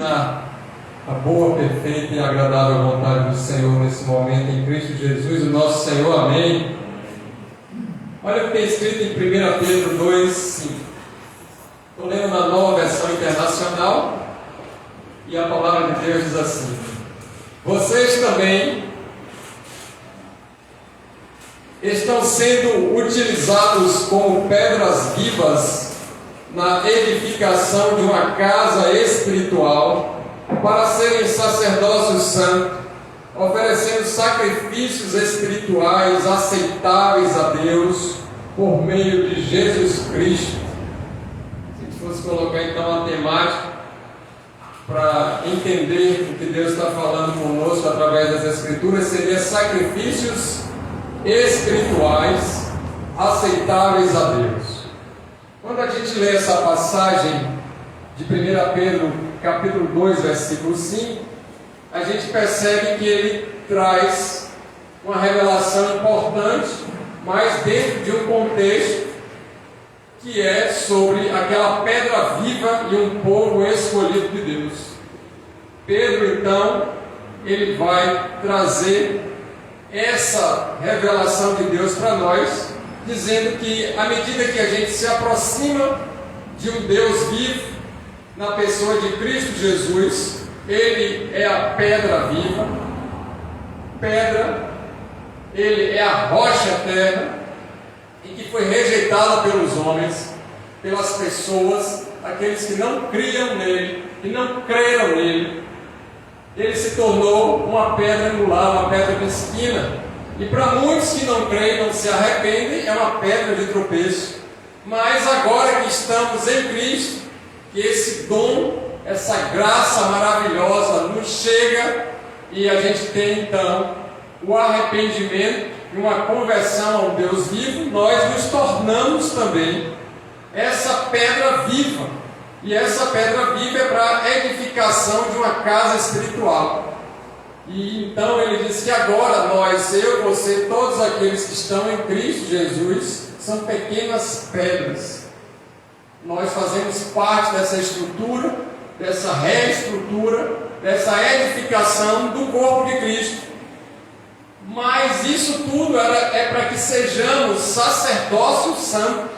A boa, perfeita e agradável vontade do Senhor nesse momento em Cristo Jesus, o nosso Senhor. Amém. Olha o que tem escrito em 1 Pedro 2:5. Estou lendo na Nova Versão Internacional e a palavra de Deus diz assim: vocês também estão sendo utilizados como pedras vivas na edificação de uma casa espiritual, para serem sacerdócios santos, oferecendo sacrifícios espirituais aceitáveis a Deus por meio de Jesus Cristo. Se a gente fosse colocar então a temática para entender o que Deus está falando conosco através das Escrituras, seria sacrifícios espirituais aceitáveis a Deus. Quando a gente lê essa passagem de 1 Pedro capítulo 2, versículo 5, a gente percebe que ele traz uma revelação importante, mas dentro de um contexto que é sobre aquela pedra viva e um povo escolhido de Deus. Pedro, então, ele vai trazer essa revelação de Deus para nós, dizendo que à medida que a gente se aproxima de um Deus vivo, na pessoa de Cristo Jesus, Ele é a pedra viva, Ele é a rocha eterna, e que foi rejeitada pelos homens, pelas pessoas, aqueles que não criam nele, e não creram nele. Ele se tornou uma pedra angular, uma pedra de esquina, e para muitos que não creem, não se arrependem, é uma pedra de tropeço. Mas agora que estamos em Cristo, que esse dom, essa graça maravilhosa nos chega, e a gente tem então o arrependimento e uma conversão ao Deus vivo, nós nos tornamos também essa pedra viva. E essa pedra viva é para a edificação de uma casa espiritual. E então ele diz que agora nós, eu, você, todos aqueles que estão em Cristo Jesus, são pequenas pedras. Nós fazemos parte dessa estrutura, dessa reestrutura, dessa edificação do corpo de Cristo. Mas isso tudo é para que sejamos sacerdócio santo.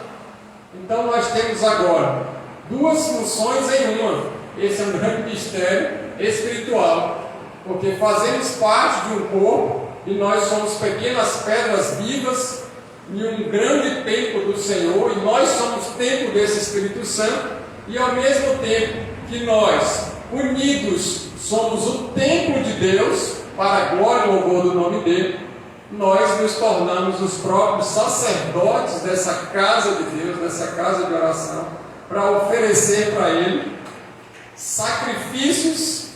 Então nós temos agora duas funções em uma. Esse é um grande mistério espiritual, porque fazemos parte de um corpo e nós somos pequenas pedras vivas em um grande templo do Senhor, e nós somos templo desse Espírito Santo, e ao mesmo tempo que nós, unidos, somos o templo de Deus, para a glória e louvor do nome dele, nós nos tornamos os próprios sacerdotes dessa casa de Deus, dessa casa de oração, para oferecer para ele sacrifícios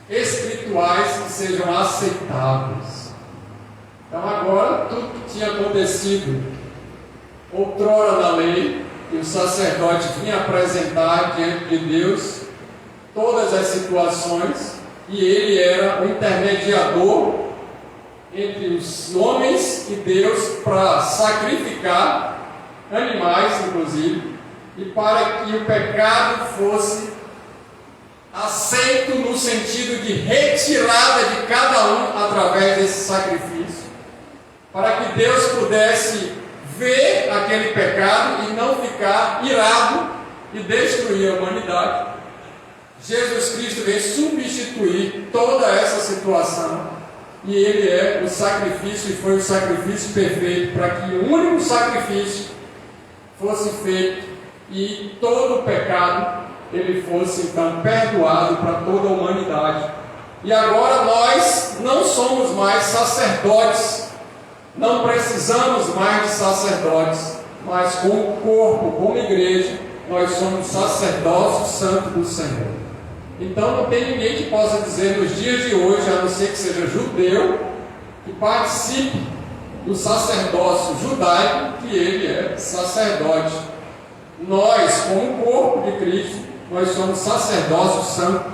espirituais que sejam aceitáveis. Então agora, tudo que tinha acontecido outrora na lei, que o sacerdote vinha apresentar diante de Deus todas as situações, e ele era o intermediador entre os homens e Deus para sacrificar animais, inclusive, e para que o pecado fosse aceito no sentido de retirada de cada um através desse sacrifício, para que Deus pudesse ver aquele pecado e não ficar irado e destruir a humanidade. Jesus Cristo veio substituir toda essa situação, e Ele é o sacrifício, e foi o sacrifício perfeito, para que o único sacrifício fosse feito e todo o pecado ele fosse então perdoado para toda a humanidade. E agora nós não somos mais sacerdotes, não precisamos mais de sacerdotes, mas como corpo, como igreja, nós somos sacerdócio santo do Senhor. Então não tem ninguém que possa dizer nos dias de hoje, a não ser que seja judeu, que participe do sacerdócio judaico, que ele é sacerdote. Nós, como corpo de Cristo, nós somos sacerdócio santo.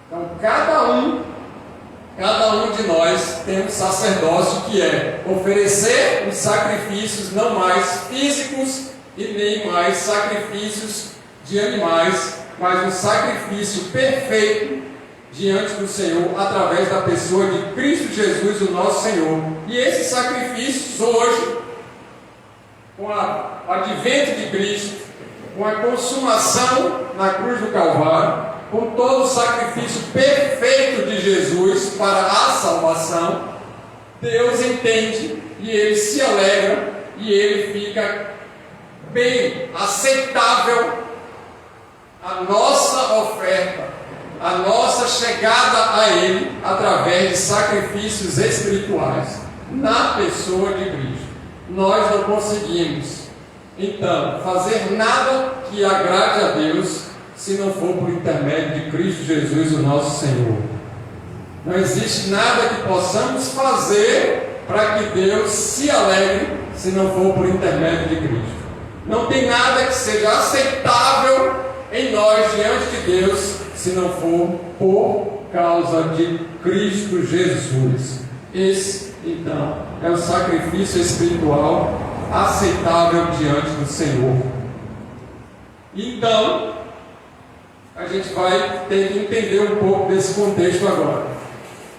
Então cada um de nós tem um sacerdócio, que é oferecer os sacrifícios não mais físicos e nem mais sacrifícios de animais, mas um sacrifício perfeito diante do Senhor, através da pessoa de Cristo Jesus, o nosso Senhor. E esses sacrifícios hoje, com o advento de Cristo, com a consumação na cruz do Calvário, com todo o sacrifício perfeito de Jesus para a salvação, Deus entende e Ele se alegra e Ele fica bem aceitável a nossa oferta, a nossa chegada a Ele através de sacrifícios espirituais na pessoa de Cristo. Nós não conseguimos, então, fazer nada que agrade a Deus se não for por intermédio de Cristo Jesus, o nosso Senhor. Não existe nada que possamos fazer para que Deus se alegre se não for por intermédio de Cristo. Não tem nada que seja aceitável em nós diante de Deus se não for por causa de Cristo Jesus. Esse, então, é o sacrifício espiritual aceitável diante do Senhor. Então, a gente vai ter que entender um pouco desse contexto agora.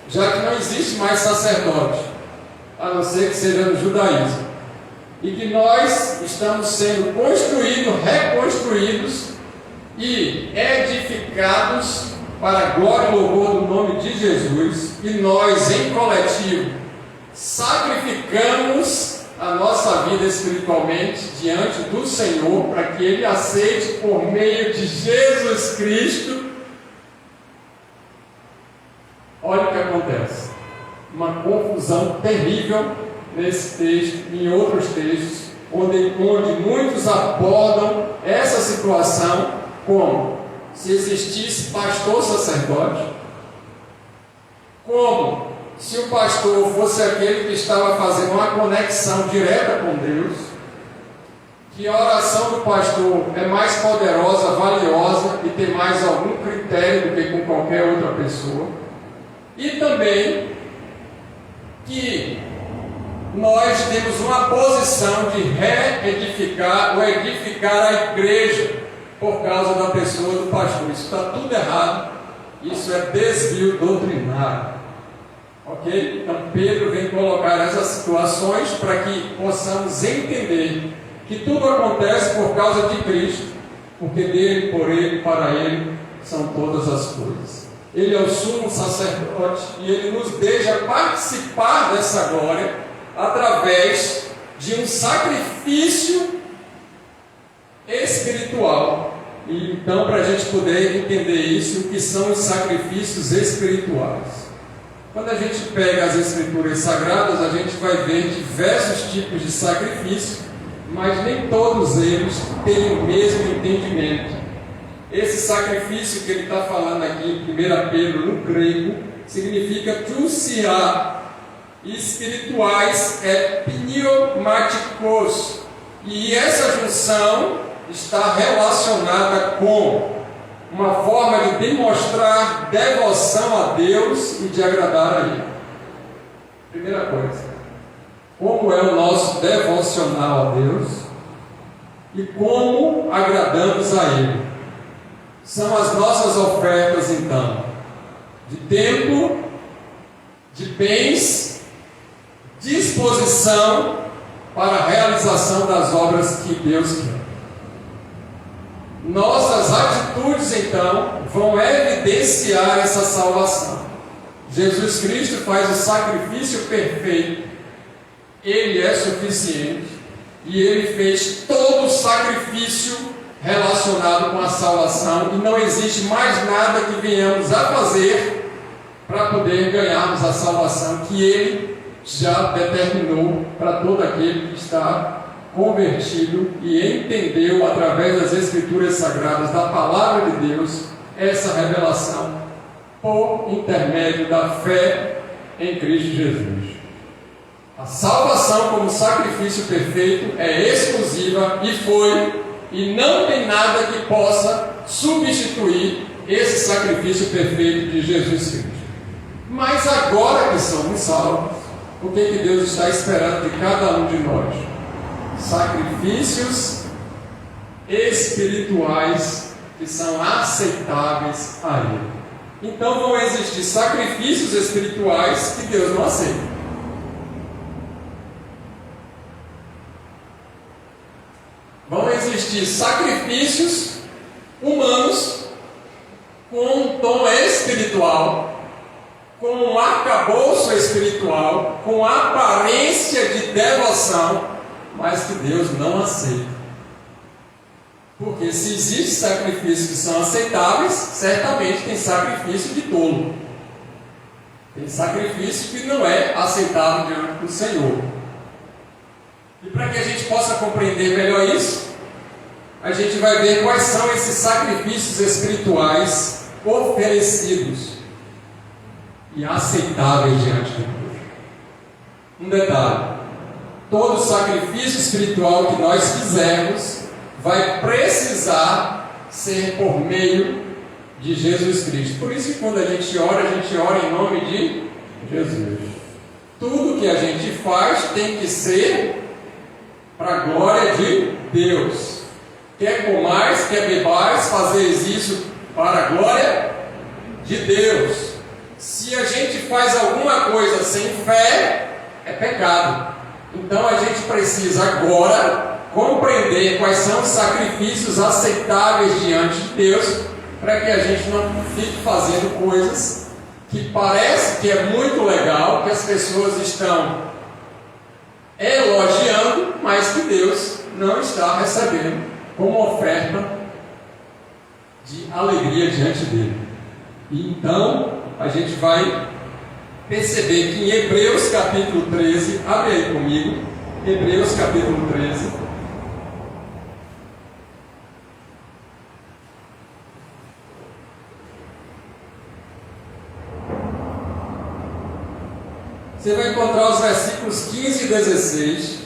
Já que não existe mais sacerdote, a não ser que seja no judaísmo, e que nós estamos sendo construídos, reconstruídos e edificados para a glória e louvor do nome de Jesus, e nós, em coletivo, sacrificamos a nossa vida espiritualmente diante do Senhor, para que Ele aceite por meio de Jesus Cristo. Olha o que acontece, uma confusão terrível nesse texto, em outros textos, onde muitos abordam essa situação como se existisse pastor sacerdote, como se o pastor fosse aquele que estava fazendo uma conexão direta com Deus, que a oração do pastor é mais poderosa, valiosa e tem mais algum critério do que com qualquer outra pessoa, e também que nós temos uma posição de reedificar ou edificar a igreja por causa da pessoa do pastor. Isso está tudo errado, isso é desvio doutrinário. Ok? Então Pedro vem colocar essas situações para que possamos entender que tudo acontece por causa de Cristo, porque dele, por ele, para ele são todas as coisas. Ele é o sumo sacerdote e ele nos deixa participar dessa glória através de um sacrifício espiritual. E então, para a gente poder entender isso, o que são os sacrifícios espirituais? Quando a gente pega as Escrituras Sagradas, a gente vai ver diversos tipos de sacrifício, mas nem todos eles têm o mesmo entendimento. Esse sacrifício que ele está falando aqui em 1 Pedro, no grego, significa tusia, espirituais é pneumáticos, e essa junção está relacionada com uma forma de demonstrar devoção a Deus e de agradar a Ele. Primeira coisa, como é o nosso devocional a Deus e como agradamos a Ele. São as nossas ofertas, então, de tempo, de bens, disposição para a realização das obras que Deus quer. Nossas atitudes, então, vão evidenciar essa salvação. Jesus Cristo faz o sacrifício perfeito, Ele é suficiente, e Ele fez todo o sacrifício relacionado com a salvação, e não existe mais nada que venhamos a fazer para poder ganharmos a salvação que Ele já determinou para todo aquele que está convertido e entendeu através das Escrituras Sagradas, da Palavra de Deus, essa revelação por intermédio da fé em Cristo Jesus. A salvação como sacrifício perfeito é exclusiva e foi, e não tem nada que possa substituir esse sacrifício perfeito de Jesus Cristo. Mas agora que somos salvos, o que Deus está esperando de cada um de nós? Sacrifícios espirituais que são aceitáveis a Ele. Então vão existir sacrifícios espirituais que Deus não aceita. Vão existir sacrifícios humanos com um tom espiritual, com um arcabouço espiritual, com aparência de devoção, mas que Deus não aceita. Porque se existem sacrifícios que são aceitáveis, certamente tem sacrifício de tolo. Tem sacrifício que não é aceitável diante do Senhor. E para que a gente possa compreender melhor isso, a gente vai ver quais são esses sacrifícios espirituais oferecidos e aceitáveis diante de Deus. Um detalhe: todo sacrifício espiritual que nós fizermos vai precisar ser por meio de Jesus Cristo. Por isso que quando a gente ora em nome de Jesus. Tudo que a gente faz tem que ser para a glória de Deus. Quer comais, quer bebais, fazeis isso para a glória de Deus. Se a gente faz alguma coisa sem fé, é pecado. Então a gente precisa agora compreender quais são os sacrifícios aceitáveis diante de Deus, para que a gente não fique fazendo coisas que parece que é muito legal, que as pessoas estão elogiando, mas que Deus não está recebendo como oferta de alegria diante dele. E então a gente vai perceber que em Hebreus capítulo 13, abre aí comigo, Hebreus capítulo 13. Você vai encontrar os versículos 15 e 16.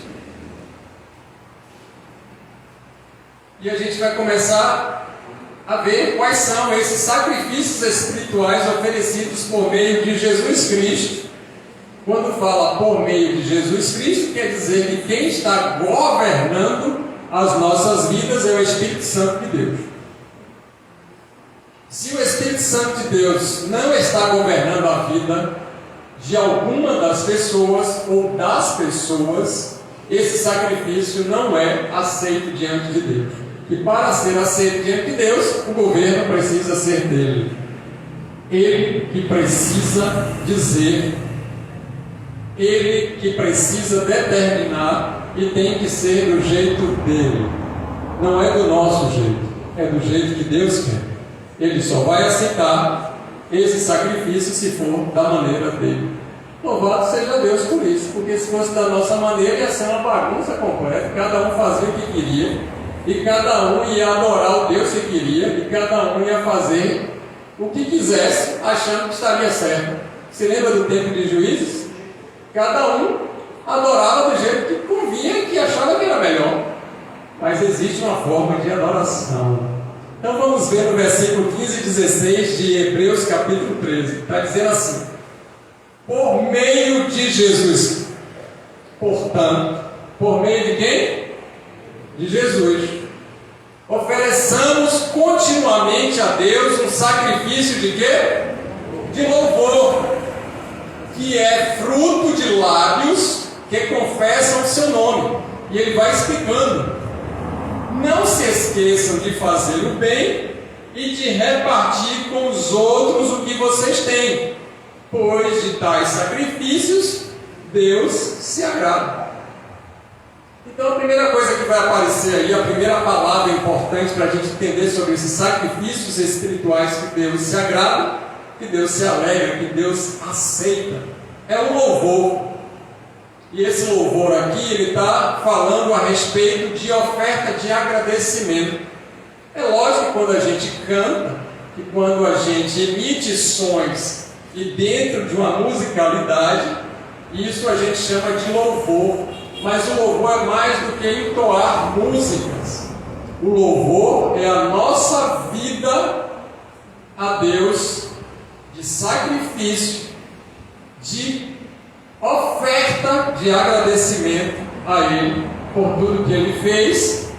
E a gente vai começar a ver quais são esses sacrifícios espirituais oferecidos por meio de Jesus Cristo. Quando fala por meio de Jesus Cristo, quer dizer que quem está governando as nossas vidas é o Espírito Santo de Deus. Se o Espírito Santo de Deus não está governando a vida de alguma das pessoas ou das pessoas, esse sacrifício não é aceito diante de Deus. E para ser aceito diante de Deus, o governo precisa ser dele. Ele que precisa dizer, ele que precisa determinar, e tem que ser do jeito dele. Não é do nosso jeito, é do jeito que Deus quer. Ele só vai aceitar esse sacrifício se for da maneira dele. Louvado seja Deus por isso, porque se fosse da nossa maneira ia ser uma bagunça completa. Cada um fazia o que queria, e cada um ia adorar o Deus que queria, e cada um ia fazer o que quisesse, achando que estaria certo. Se lembra do tempo de Juízes? Cada um adorava do jeito que convinha e que achava que era melhor. Mas existe uma forma de adoração. Então vamos ver no versículo 15 e 16 de Hebreus capítulo 13. Está dizendo assim: por meio de Jesus. Portanto, por meio de quem? De Jesus. Ofereçamos continuamente a Deus um sacrifício de quê? De louvor, que é fruto de lábios que confessam o seu nome. E ele vai explicando. Não se esqueçam de fazer o bem e de repartir com os outros o que vocês têm, pois de tais sacrifícios Deus se agrada. Então a primeira coisa que vai aparecer aí, a primeira palavra importante para a gente entender sobre esses sacrifícios espirituais que Deus se agrada, que Deus se alegra, que Deus aceita, é o louvor. E esse louvor aqui, ele está falando a respeito de oferta de agradecimento. É lógico que quando a gente canta, que quando a gente emite sons e dentro de uma musicalidade, isso a gente chama de louvor. Mas o louvor é mais do que entoar músicas. O louvor é a nossa vida a Deus de sacrifício, de oferta de agradecimento a Ele por tudo que Ele fez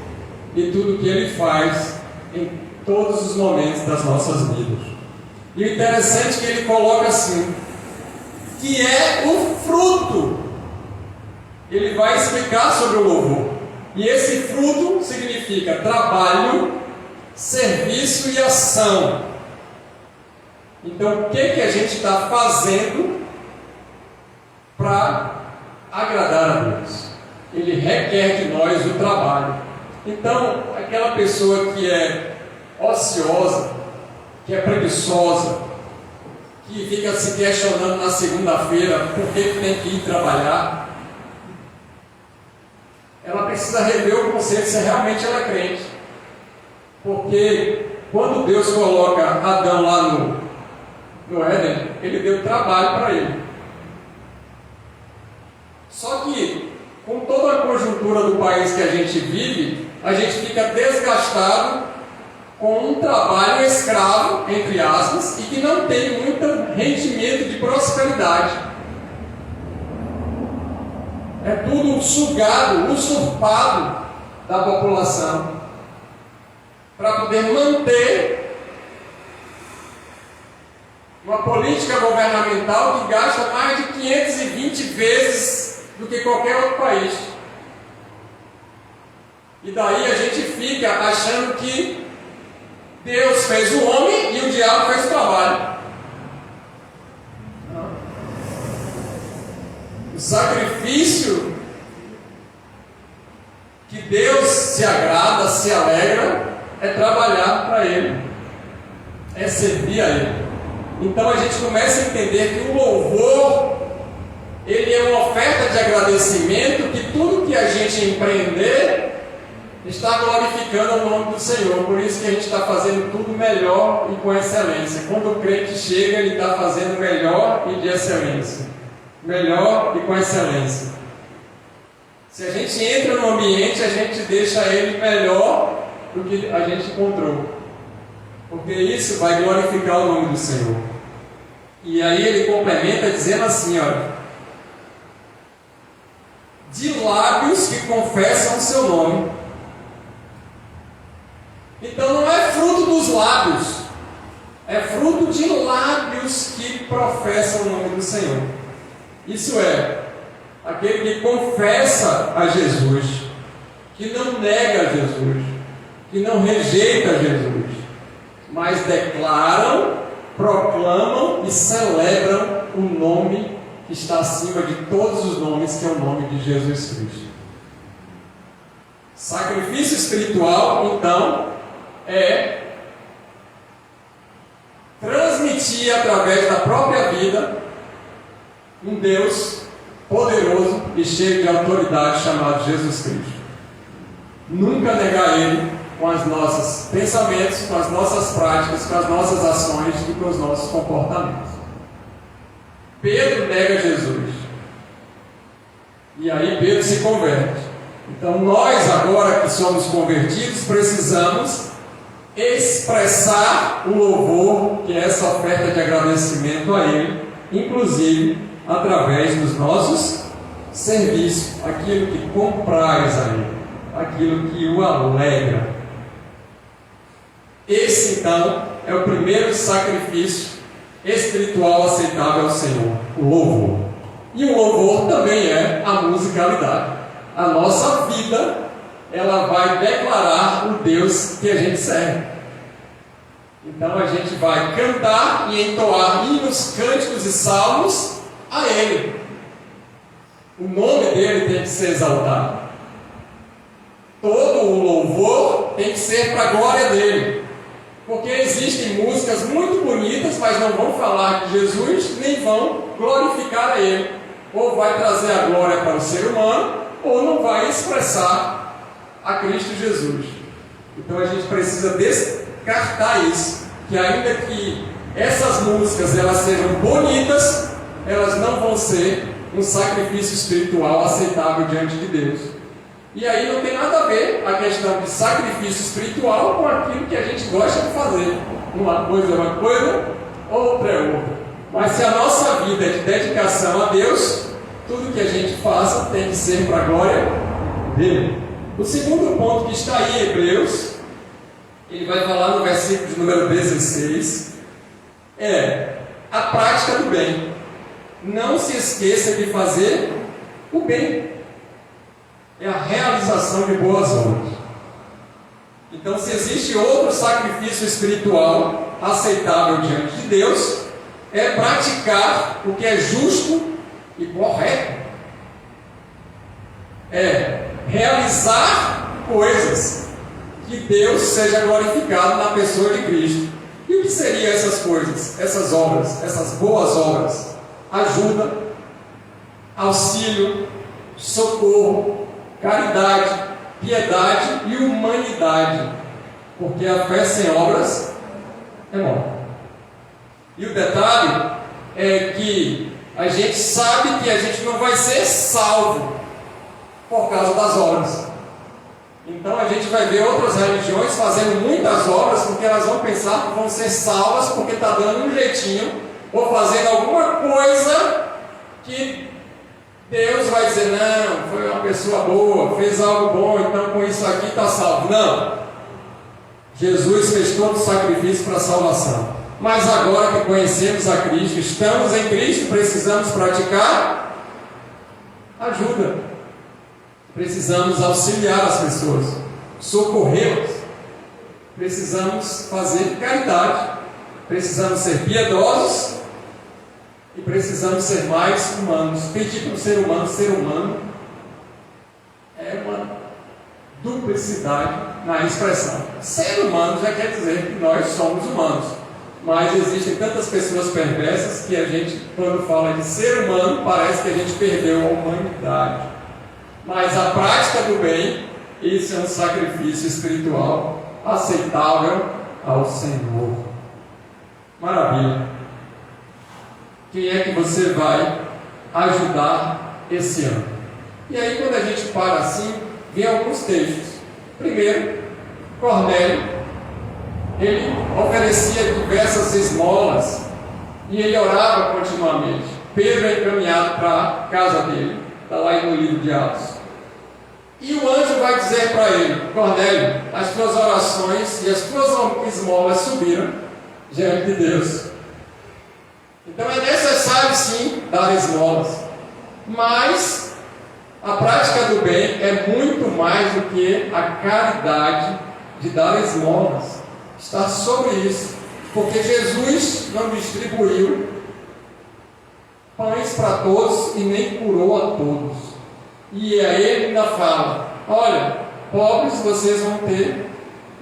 e tudo que Ele faz em todos os momentos das nossas vidas. E o interessante é que ele coloca assim, que é o fruto. Ele vai explicar sobre o louvor. E esse fruto significa trabalho, serviço e ação. Então, o que a gente está fazendo para agradar a Deus? Ele requer de nós o trabalho. Então, aquela pessoa que é ociosa, que é preguiçosa, que fica se questionando na segunda-feira por que tem que ir trabalhar, ela precisa rever o conceito se realmente ela é crente. Porque quando Deus coloca Adão lá no Éden, ele deu trabalho para ele. Só que, com toda a conjuntura do país que a gente vive, a gente fica desgastado com um trabalho escravo, entre aspas, e que não tem muito rendimento de prosperidade. É tudo sugado, usurpado da população, para poder manter uma política governamental que gasta mais de 520 vezes do que qualquer outro país. E daí a gente fica achando que Deus fez o homem e o diabo fez o trabalho. O sacrifício que Deus se agrada, se alegra, é trabalhar para Ele, é servir a Ele. Então a gente começa a entender que o louvor, ele é uma oferta de agradecimento, que tudo que a gente empreender está glorificando o nome do Senhor. Por isso que a gente está fazendo tudo melhor e com excelência. Quando o crente chega, ele está fazendo melhor e de excelência. Melhor e com excelência. Se a gente entra no ambiente, a gente deixa ele melhor do que a gente encontrou. Porque isso vai glorificar o nome do Senhor. E aí ele complementa dizendo assim, olha, de lábios que confessam o seu nome. Então não é fruto dos lábios, é fruto de lábios que professam o nome do Senhor. Isso é, aquele que confessa a Jesus, que não nega a Jesus, que não rejeita Jesus, mas declaram, proclamam e celebram o nome que está acima de todos os nomes, que é o nome de Jesus Cristo. Sacrifício espiritual, então, é transmitir através da própria vida um Deus poderoso e cheio de autoridade chamado Jesus Cristo. Nunca negar Ele com os nossos pensamentos, com as nossas práticas, com as nossas ações e com os nossos comportamentos. Pedro nega Jesus. E aí Pedro se converte. Então nós agora que somos convertidos precisamos expressar o louvor, que é essa oferta de agradecimento a Ele, inclusive através dos nossos serviços, aquilo que compraz a Ele, aquilo que o alegra. Esse então é o primeiro sacrifício espiritual aceitável ao Senhor, o louvor. E o louvor também é a musicalidade. A nossa vida, ela vai declarar o Deus que a gente serve. Então a gente vai cantar e entoar hinos, cânticos e salmos a Ele. O nome dele tem que ser exaltado. Todo o louvor tem que ser para a glória dele. Porque existem músicas muito bonitas, mas não vão falar de Jesus, nem vão glorificar a Ele. Ou vai trazer a glória para o ser humano, ou não vai expressar a Cristo Jesus. Então a gente precisa descartar isso, que ainda que essas músicas elas sejam bonitas, elas não vão ser um sacrifício espiritual aceitável diante de Deus. E aí não tem nada a ver a questão de sacrifício espiritual com aquilo que a gente gosta de fazer. Uma coisa é uma coisa, outra é outra. Mas se a nossa vida é de dedicação a Deus, tudo que a gente faça tem que ser para a glória dele. O segundo ponto que está aí em Hebreus ele vai falar no versículo de número 16, é a prática do bem. Não se esqueça de fazer o bem. É a realização de boas obras. Então, se existe outro sacrifício espiritual aceitável diante de Deus, é praticar o que é justo e correto. É realizar coisas que Deus seja glorificado na pessoa de Cristo. E o que seriam essas coisas, essas obras, essas boas obras? Ajuda, auxílio, socorro, caridade, piedade e humanidade, porque a fé sem obras é morta. E o detalhe é que a gente sabe que a gente não vai ser salvo por causa das obras. Então a gente vai ver outras religiões fazendo muitas obras, porque elas vão pensar que vão ser salvas porque está dando um jeitinho, ou fazendo alguma coisa que Deus vai dizer, não, foi uma pessoa boa, fez algo bom, então com isso aqui está salvo. Não. Jesus fez todo o sacrifício para a salvação. Mas agora que conhecemos a Cristo, estamos em Cristo, precisamos praticar ajuda. Precisamos auxiliar as pessoas, socorrê-las. Precisamos fazer caridade. Precisamos ser piedosos. E precisamos ser mais humanos. Pedir para o ser humano é uma duplicidade na expressão. Ser humano já quer dizer que nós somos humanos. Mas existem tantas pessoas perversas que a gente, quando fala de ser humano, parece que a gente perdeu a humanidade. Mas a prática do bem, isso é um sacrifício espiritual aceitável ao Senhor. Maravilha. Quem é que você vai ajudar esse ano? E aí, quando a gente para assim, vem alguns textos. Primeiro, Cornélio, ele oferecia diversas esmolas e ele orava continuamente. Pedro é encaminhado para a casa dele, está lá no livro de Atos. E o anjo vai dizer para ele, Cornélio, as tuas orações e as tuas esmolas subiram diante de Deus. Então é necessário sim dar esmolas, mas a prática do bem é muito mais do que a caridade de dar esmolas. Está sobre isso, porque Jesus não distribuiu pães para todos e nem curou a todos. E aí ele ainda fala, olha, pobres vocês vão ter,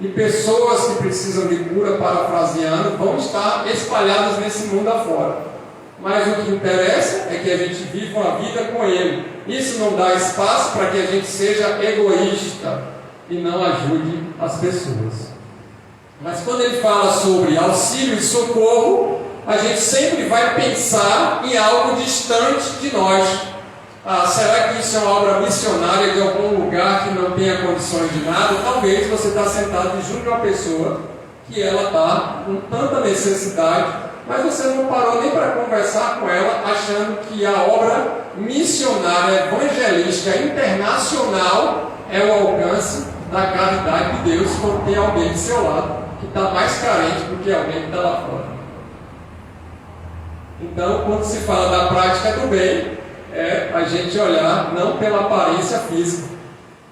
e pessoas que precisam de cura, parafraseando, vão estar espalhadas nesse mundo afora. Mas o que interessa é que a gente viva uma vida com Ele. Isso não dá espaço para que a gente seja egoísta e não ajude as pessoas. Mas quando ele fala sobre auxílio e socorro, a gente sempre vai pensar em algo distante de nós. Será que isso é uma obra missionária de algum lugar que não tenha condições de nada? Talvez você está sentado junto a uma pessoa que ela está com tanta necessidade, mas você não parou nem para conversar com ela, achando que a obra missionária, evangelística, internacional é o alcance da caridade de Deus quando tem alguém do seu lado que está mais carente do que alguém que está lá fora. Então, quando se fala da prática do bem, é a gente olhar não pela aparência física,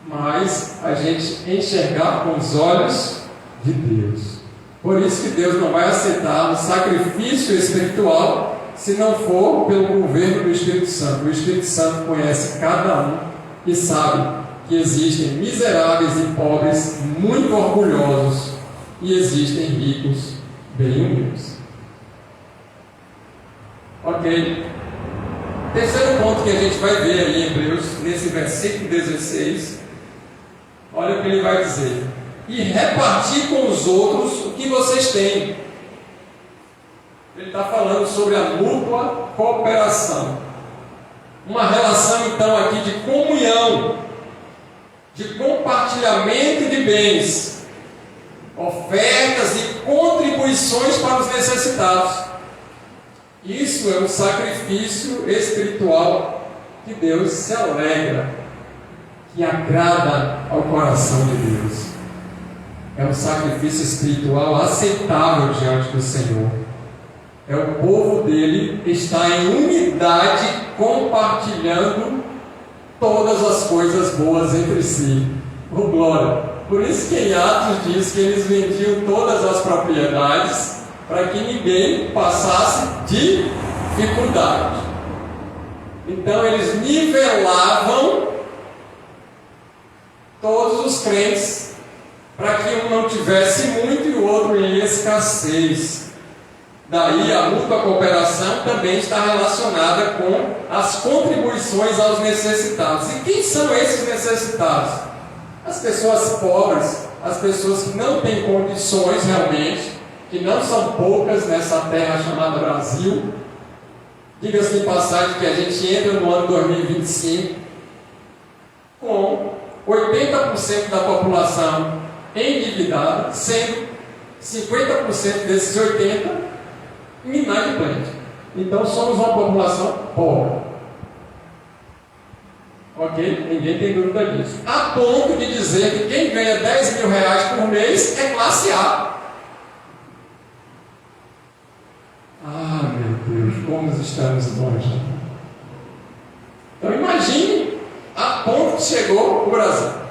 mas a gente enxergar com os olhos de Deus. Por isso que Deus não vai aceitar um sacrifício espiritual se não for pelo governo do Espírito Santo. O Espírito Santo conhece cada um e sabe que existem miseráveis e pobres muito orgulhosos e existem ricos bem humildes. Ok? Terceiro ponto que a gente vai ver ali em Hebreus, nesse versículo 16, olha o que ele vai dizer: e repartir com os outros o que vocês têm. Ele está falando sobre a mútua cooperação, uma relação então aqui de comunhão, de compartilhamento de bens, ofertas e contribuições para os necessitados. Isso é um sacrifício espiritual que Deus se alegra, que agrada ao coração de Deus. é um sacrifício espiritual aceitável diante do Senhor. É o povo dele que está em unidade, compartilhando todas as coisas boas entre si. Oh, glória! Por isso que em Atos diz que eles vendiam todas as propriedades para que ninguém passasse dificuldade. Então eles nivelavam todos os crentes para que um não tivesse muito e o outro em escassez. Daí a mútua cooperação também está relacionada com as contribuições aos necessitados. E quem são esses necessitados? As pessoas pobres, as pessoas que não têm condições realmente, que não são poucas nessa terra chamada Brasil. Diga-se de passagem que a gente entra no ano 2025 com 80% da população endividada, sendo 50% desses 80% inadimplente. Então somos uma população pobre. Ok? Ninguém tem dúvida disso. A ponto de dizer que quem ganha 10 mil reais por mês é classe A. Ah, meu Deus, como estamos longe. Então imagine a ponto que chegou o Brasil.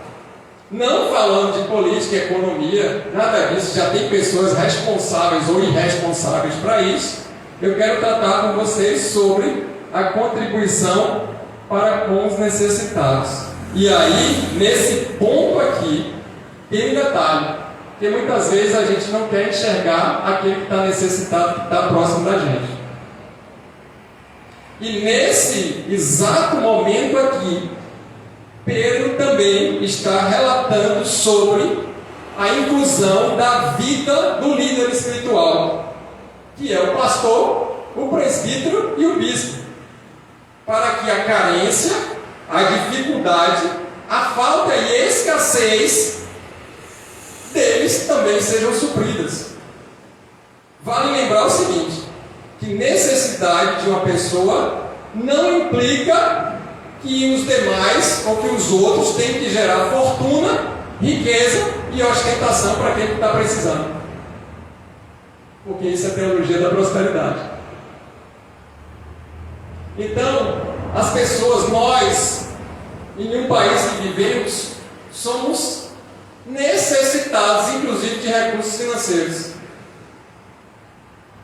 Não falando de política e economia, nada disso, já tem pessoas responsáveis ou irresponsáveis para isso. Eu quero tratar com vocês sobre a contribuição para com os necessitados. E aí, nesse ponto aqui, tem um detalhe, que muitas vezes a gente não quer enxergar aquele que está necessitado, que está próximo da gente. E nesse exato momento aqui, Pedro também está relatando sobre a inclusão da vida do líder espiritual, que é o pastor, o presbítero e o bispo, para que a carência, a dificuldade, a falta e escassez deles também sejam supridas. Vale lembrar o seguinte, que necessidade de uma pessoa não implica que os demais ou que os outros têm que gerar fortuna, riqueza e ostentação para quem está precisando. Porque isso é a teologia da prosperidade. Então, as pessoas, nós, em um país que vivemos, somos necessitados, inclusive, de recursos financeiros.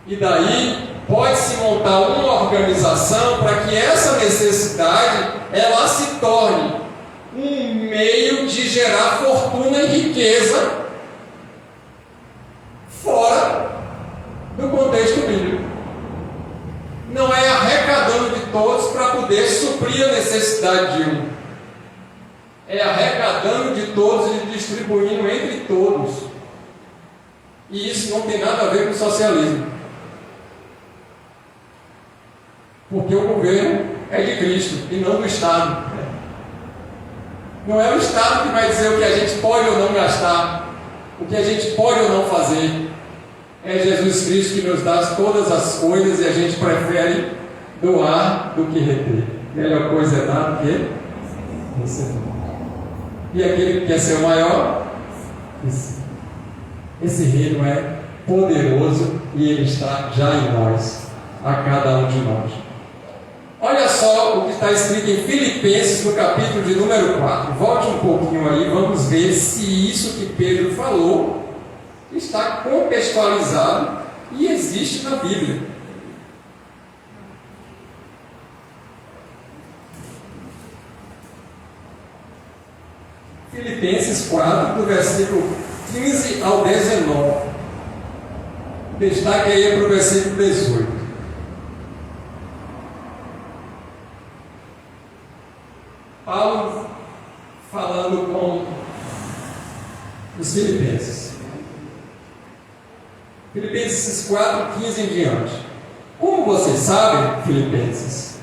E daí, pode-se montar uma organização para que essa necessidade, ela se torne um meio de gerar fortuna e riqueza fora do contexto bíblico. Não é arrecadando de todos para poder suprir a necessidade de um. É arrecadando de todos e distribuindo entre todos. E isso não tem nada a ver com socialismo. Porque o governo é de Cristo e não do Estado. Não é o Estado que vai dizer o que a gente pode ou não gastar, o que a gente pode ou não fazer. É Jesus Cristo que nos dá todas as coisas e a gente prefere doar do que reter. Melhor coisa é dar do que receber. E aquele que quer ser o maior, esse reino é poderoso e ele está já em nós, a cada um de nós. Olha só o que está escrito em Filipenses, no capítulo de número 4. Volte um pouquinho aí, vamos ver se isso que Pedro falou está contextualizado e existe na Bíblia. Filipenses 4, do versículo 15 ao 19. Destaque aí para o versículo 18. Paulo falando com os filipenses. Filipenses 4, 15 em diante. Como vocês sabem, filipenses,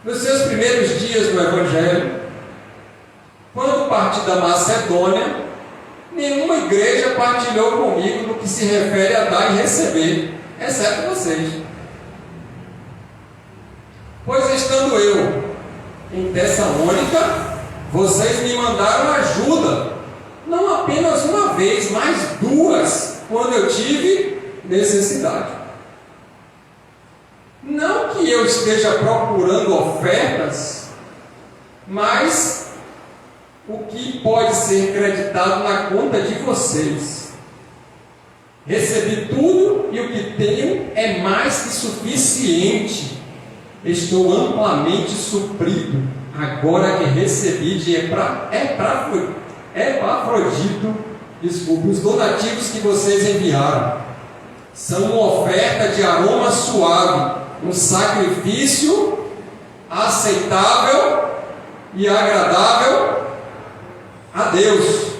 nos seus primeiros dias no Evangelho, quando parti da Macedônia, nenhuma igreja partilhou comigo no que se refere a dar e receber, exceto vocês. Pois estando eu em Tessalônica, vocês me mandaram ajuda Não apenas uma vez, mas duas, quando eu tive necessidade. Não que eu esteja procurando ofertas, mas o que pode ser creditado na conta de vocês. Recebi tudo e o que tenho é mais que suficiente. Estou amplamente suprido. Agora que recebi de Epafrodito, os donativos que vocês enviaram são uma oferta de aroma suave, um sacrifício aceitável e agradável a Deus.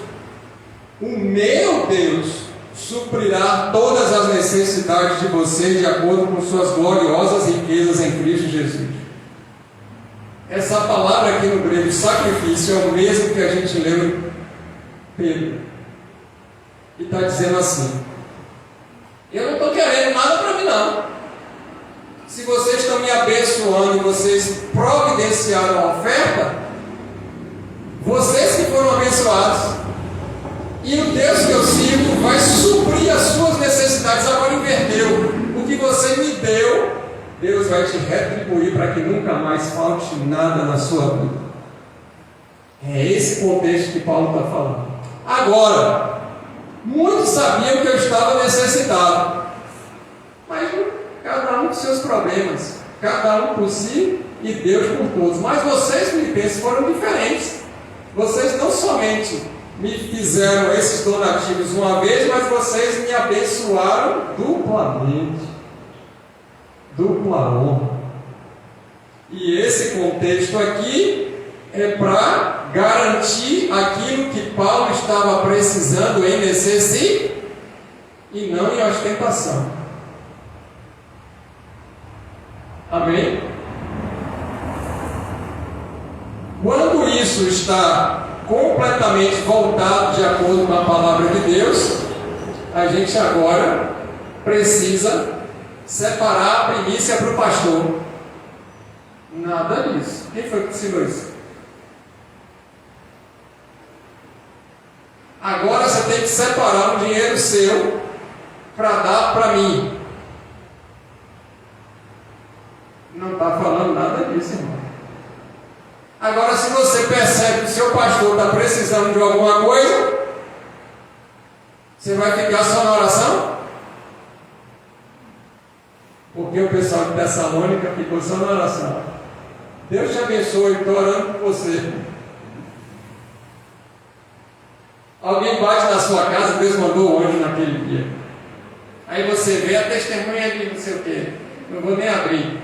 O meu Deus suprirá todas as necessidades de vocês de acordo com suas gloriosas riquezas em Cristo Jesus. Essa palavra aqui no grego, sacrifício, é o mesmo que a gente leu em Pedro. E está dizendo assim: eu não estou querendo nada para mim não. Se vocês estão me abençoando e vocês providenciaram a oferta, vocês que foram abençoados. E o Deus que eu sirvo vai suprir as suas necessidades. Agora inverteu. O que você me deu, Deus vai te retribuir para que nunca mais falte nada na sua vida. É esse contexto que Paulo está falando. Agora, muitos sabiam que eu estava necessitado, mas cada um com seus problemas, cada um por si e Deus por todos. Mas vocês, filipenses, foram diferentes. Vocês não somente me fizeram esses donativos uma vez, mas vocês me abençoaram duplamente. Dupla honra. E esse contexto aqui é para garantir aquilo que Paulo estava precisando em necessidade e não em ostentação. Amém? Quando isso está completamente voltado de acordo com a palavra de Deus, a gente agora precisa separar a primícia para o pastor. Nada disso. Quem foi que ensinou isso? Agora você tem que separar um dinheiro seu para dar para mim. Não está falando nada disso, irmão. Agora, se você percebe que o seu pastor está precisando de alguma coisa, você vai ficar só na oração? Porque o pessoal de Tessalônica ficou só na oração. Deus te abençoe, estou orando por você. Alguém bate na sua casa, Deus mandou o anjo naquele dia. Aí você vê a testemunha de não sei o quê. Não vou nem abrir.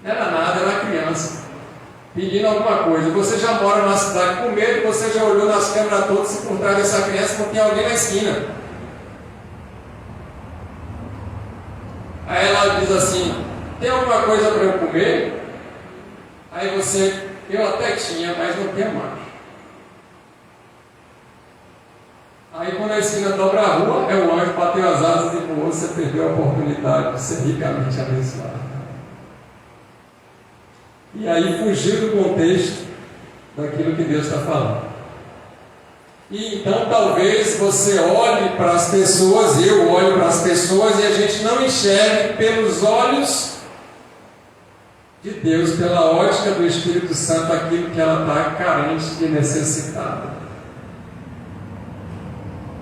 Não era nada, era criança pedindo alguma coisa. Você já mora na cidade com medo, você já olhou nas câmeras todas se por trás dessa criança não tem alguém na esquina. Aí ela diz assim: tem alguma coisa para eu comer? Aí você: eu até tinha, mas não tenho mais. Aí quando a esquina dobra a rua, é o anjo bateu as asas e voou. Você perdeu a oportunidade de ser ricamente abençoado. E aí fugiu do contexto daquilo que Deus está falando. E então talvez você olhe para as pessoas, eu olho para as pessoas e a gente não enxergue pelos olhos de Deus, pela ótica do Espírito Santo, aquilo que ela está carente e necessitada.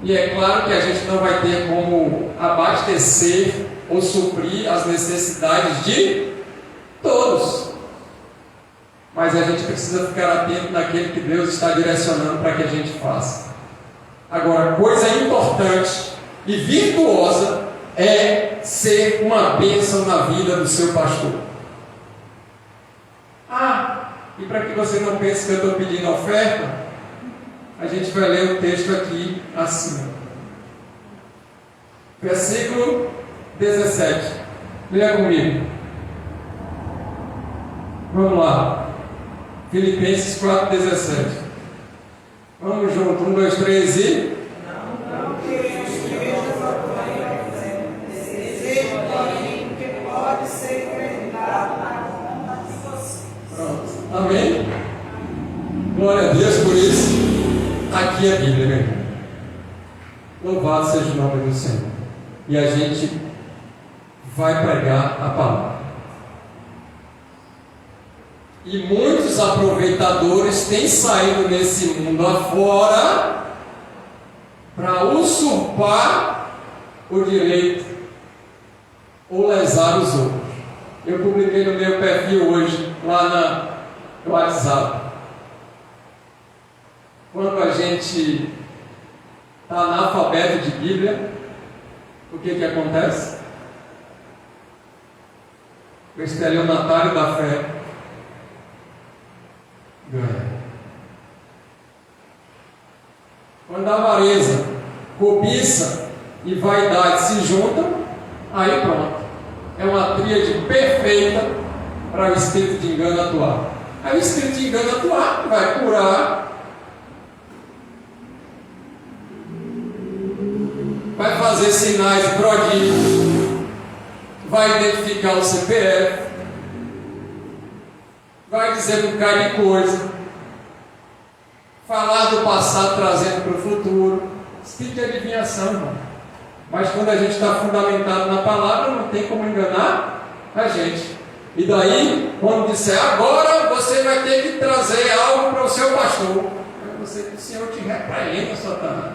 E é claro que a gente não vai ter como abastecer ou suprir as necessidades de todos. Mas a gente precisa ficar atento naquele que Deus está direcionando para que a gente faça. Agora, coisa importante e virtuosa é ser uma bênção na vida do seu pastor. E para que você não pense que eu estou pedindo oferta, a gente vai ler o texto aqui acima. Versículo 17. Leia comigo. Vamos lá. Filipenses 4,17. Vamos junto, 1, 2, 3 e... Não queremos que vejas a tua desejo, porém, que pode ser acreditado na conta de você. Pronto. Amém? Glória a Deus por isso. aqui a Bíblia, meu irmão. Louvado seja o nome do Senhor. E a gente vai pregar a palavra. E muitos aproveitadores têm saído nesse mundo afora para usurpar o direito ou lesar os outros. Eu publiquei no meu perfil hoje, lá no WhatsApp. Quando a gente está analfabeto de Bíblia, o que acontece? O estelionatário da fé ganha. Quando a avareza, cobiça e vaidade se juntam, aí pronto. É uma tríade perfeita para o espírito de engano atuar. Aí o espírito de engano atuar vai curar, vai fazer sinais e prodígios, vai identificar o CPF, vai dizer um bocado de coisa, falar do passado trazendo para o futuro. Esse tipo de adivinhação, irmão. Mas quando a gente está fundamentado na palavra, não tem como enganar a gente. E daí, quando disser, agora você vai ter que trazer algo para o seu pastor, aí você que o Senhor te repreenda, Satanás.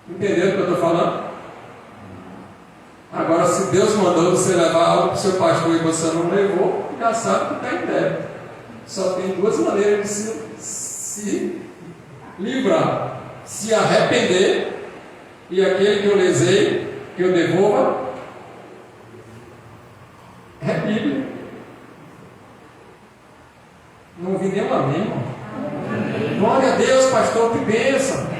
Entenderam o que eu estou falando? Agora, se Deus mandou você levar algo para o seu pastor e você não levou, já sabe que está em débito. Só tem duas maneiras de se livrar: se arrepender, e aquele que eu lesei, que eu devolva, é Bíblia. Não ouvi nenhum amém, irmão. Glória a Deus, pastor, que bênção.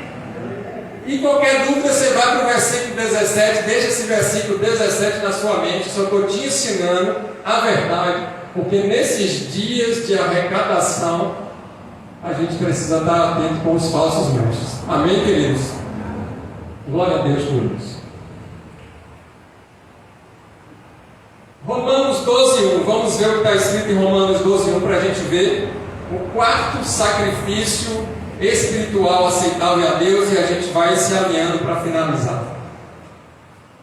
E qualquer dúvida, você vai para o versículo 17, deixa esse versículo 17 na sua mente. Só estou te ensinando a verdade, porque nesses dias de arrecadação, a gente precisa estar atento com os falsos mestres. Amém, queridos? Glória a Deus por isso. Romanos 12:1. Vamos ver o que está escrito em Romanos 12:1 para a gente ver o quarto sacrifício espiritual aceitável a Deus, e a gente vai se alinhando para finalizar.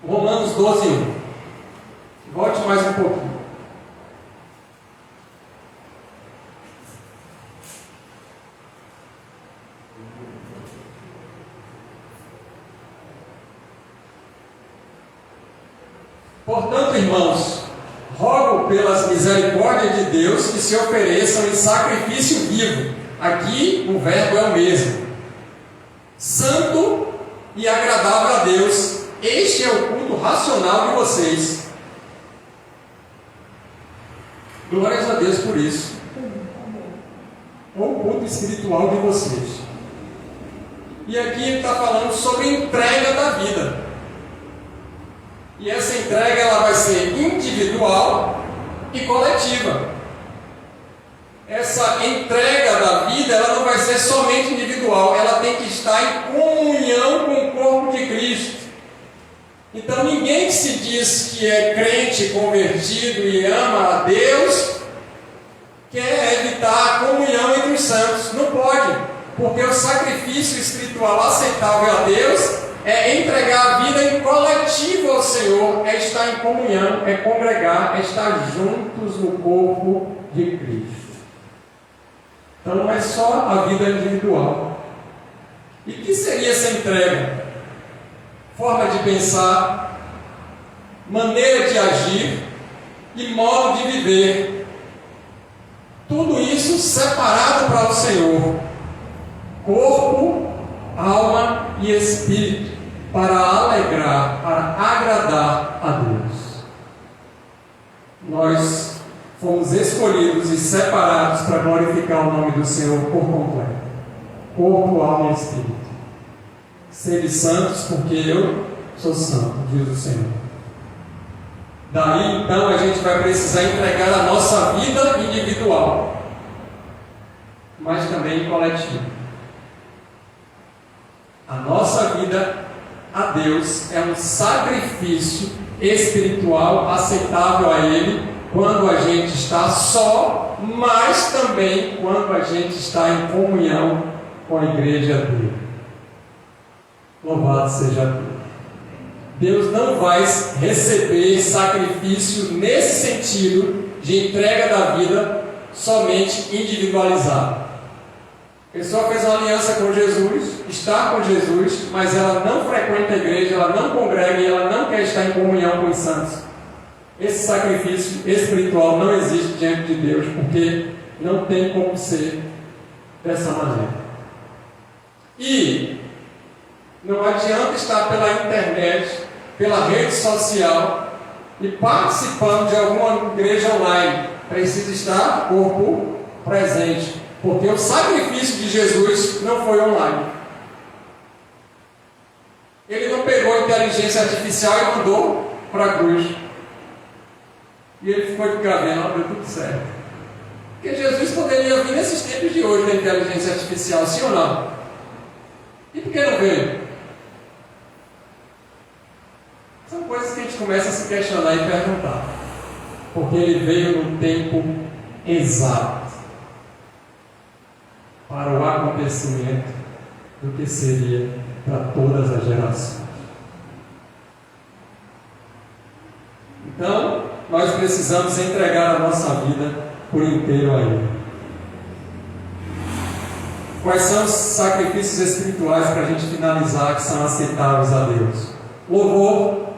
Romanos 12:1. Volte mais um pouquinho. Portanto, irmãos, rogo pelas misericórdias de Deus que se ofereçam em sacrifício vivo. Aqui o verbo é o mesmo. Santo e agradável a Deus. Este é o culto racional de vocês. Glórias a Deus por isso. Ou o culto espiritual de vocês. E aqui ele está falando sobre entrega da vida. E essa entrega ela vai ser individual e coletiva. Essa entrega da vida ela não vai ser somente individual, ela tem que estar em comunhão com o corpo de Cristo. Então ninguém que se diz que é crente, convertido e ama a Deus quer evitar a comunhão entre os santos. Não pode, porque o sacrifício espiritual aceitável a Deus é entregar a vida em coletivo ao Senhor, é estar em comunhão, é congregar, é estar juntos no corpo de Cristo. Então não é só a vida individual. E o que seria essa entrega? Forma de pensar, maneira de agir e modo de viver. Tudo isso separado para o Senhor. Corpo, alma e espírito, para alegrar, para agradar a Deus. Nós fomos escolhidos e separados para glorificar o nome do Senhor por completo. Corpo, alma e espírito. Sede santos, porque eu sou santo, diz o Senhor. Daí então a gente vai precisar entregar a nossa vida individual, mas também coletiva. A nossa vida a Deus é um sacrifício espiritual aceitável a Ele quando a gente está só mas também quando a gente está em comunhão com a igreja dele. Louvado seja Deus. Deus não vai receber sacrifício nesse sentido de entrega da vida somente individualizado. A pessoa fez uma aliança com Jesus, está com Jesus, mas ela não frequenta a igreja, ela não congrega e ela não quer estar em comunhão com os santos. Esse sacrifício espiritual não existe diante de Deus, porque não tem como ser dessa maneira. E não adianta estar pela internet, pela rede social e participando de alguma igreja online. Precisa estar corpo presente, porque o sacrifício de Jesus não foi online. Ele não pegou a inteligência artificial e mandou para a cruz. E ele ficou de cabelo, deu tudo certo. Porque Jesus poderia vir nesses tempos de hoje da inteligência artificial, sim ou não? E por que não veio? São coisas que a gente começa a se questionar e perguntar. Porque ele veio no tempo exato para o acontecimento do que seria para todas as gerações. Então, nós precisamos entregar a nossa vida por inteiro a Ele. Quais são os sacrifícios espirituais para a gente finalizar que são aceitáveis a Deus? Louvor,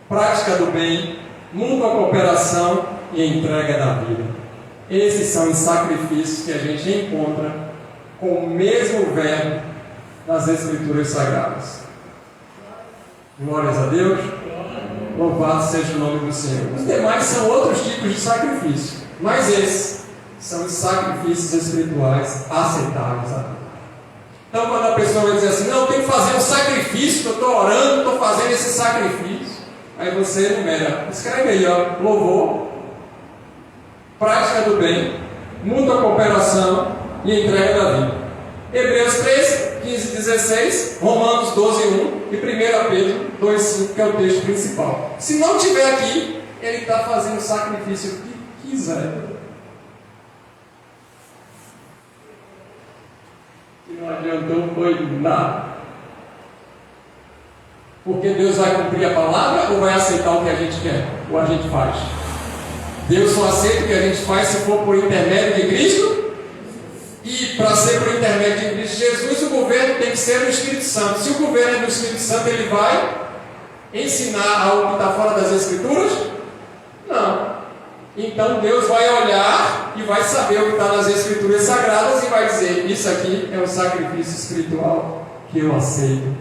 prática do bem, mútua cooperação e entrega da vida. Esses são os sacrifícios que a gente encontra com o mesmo verbo nas Escrituras Sagradas. Glórias a Deus. Louvado seja o nome do Senhor. Os demais são outros tipos de sacrifício, mas esses são os sacrifícios espirituais aceitáveis a Deus. Então, quando a pessoa vai dizer assim, não, eu tenho que fazer um sacrifício, que eu estou orando, estou fazendo esse sacrifício, aí você enumera, escreve aí, ó, louvor, prática do bem, mútua cooperação e entrega da vida. Hebreus 3, 15 e 16, Romanos 12, 1 e 1 Pedro 2, 5, que é o texto principal. Se não tiver aqui, ele está fazendo o sacrifício que quiser. E não adiantou, foi nada. Porque Deus vai cumprir a palavra ou vai aceitar o que a gente quer? Ou a gente faz? Deus só aceita o que a gente faz se for por intermédio de Cristo. E para ser por intermédio de Cristo Jesus, o governo tem que ser do Espírito Santo. Se o governo é do Espírito Santo, ele vai ensinar algo que está fora das Escrituras? Não. Então Deus vai olhar e vai saber o que está nas Escrituras Sagradas e vai dizer, isso aqui é o sacrifício espiritual que eu aceito.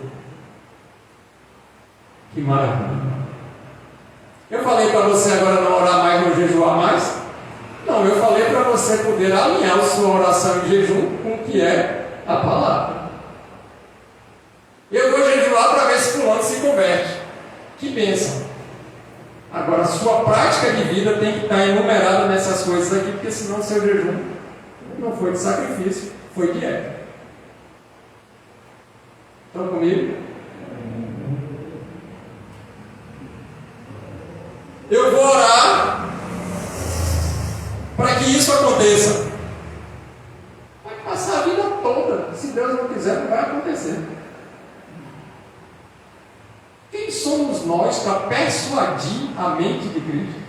Que maravilha. Eu falei para você agora não orar mais, não jejuar mais? Não, eu falei para você poder alinhar a sua oração em jejum com o que é a palavra. Eu vou jejuar para ver se fulano se converte. Que bênção. Agora, a sua prática de vida tem que estar enumerada nessas coisas aqui, porque senão o seu jejum não foi de sacrifício, foi de dieta. Estão comigo? Eu vou orar para que isso aconteça. Vai passar a vida toda. Se Deus não quiser, não vai acontecer. Quem somos nós para persuadir a mente de Cristo?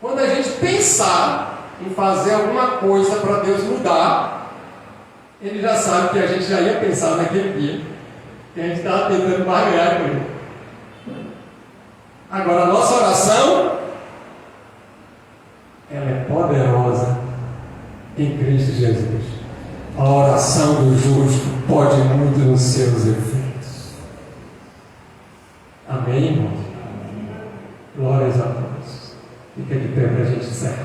Quando a gente pensar em fazer alguma coisa para Deus mudar, Ele já sabe que a gente já ia pensar naquele dia, que a gente estava tentando barganhar com Ele. Agora, a nossa oração, ela é poderosa em Cristo Jesus. A oração do justo pode muito nos seus efeitos. Amém, irmãos? Glórias a Deus. Fica de pé para a gente encerrar.